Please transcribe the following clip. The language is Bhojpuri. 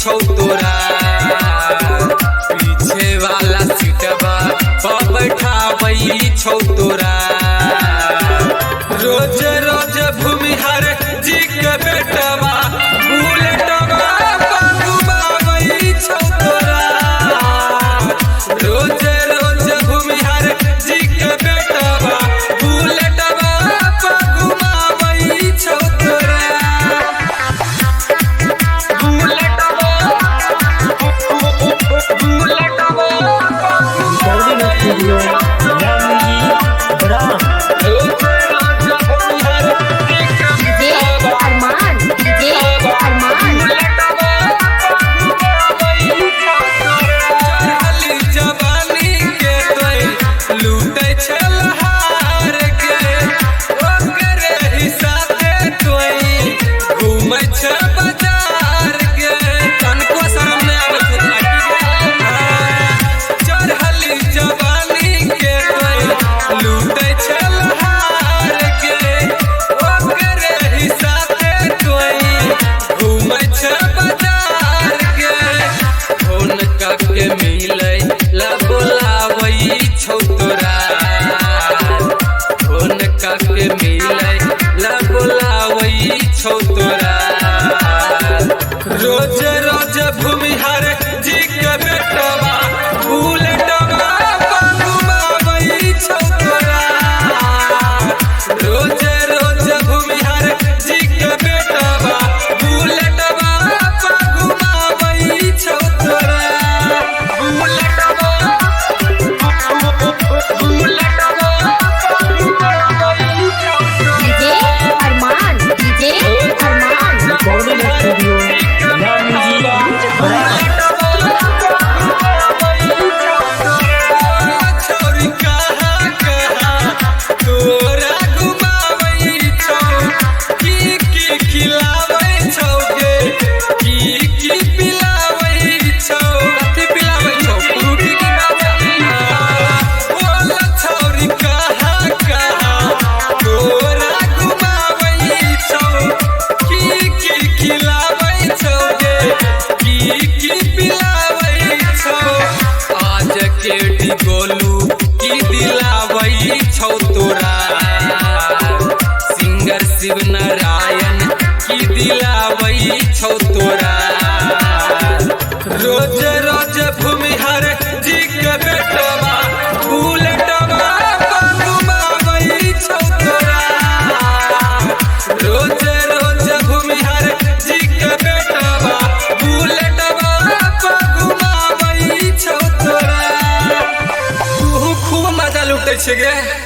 छौ तोरा पीछे वाला सीटवा पर बैठाबै छौ तोरा। रोज रोज भूमिहार जी के बेटवा बुलेटवा घुमाबै छौ तोरा। रोज रोज भूमिहार जी के बेटवा बुलेटवा घुमाबै छौ तोरा। मिलै ला बोलाबै छौ तोरा। फोन काके मिलै ला बोलाबै छौ तोरा। रोज रोज भूमिहार जी के बेटवा बुलेटवा घुमाबै छौ तोरा। रोज रोज भूमिहार जी के बेटवा बुलेटवा घुमाबै छौ तोरा। गोलू की दिलाबै छौ तोरा। सिंगर शिव नारायण की दिलाबै छौ तोरा। रोज रोज भूमिहार जी के बेटवा बुलेटवा घुमाबै छौ तोरा। रोज रोज भूमिहार जी के बेटवा बुलेटवा घुमाबै छौ तोरा। खूब मजा लुटे छे गे।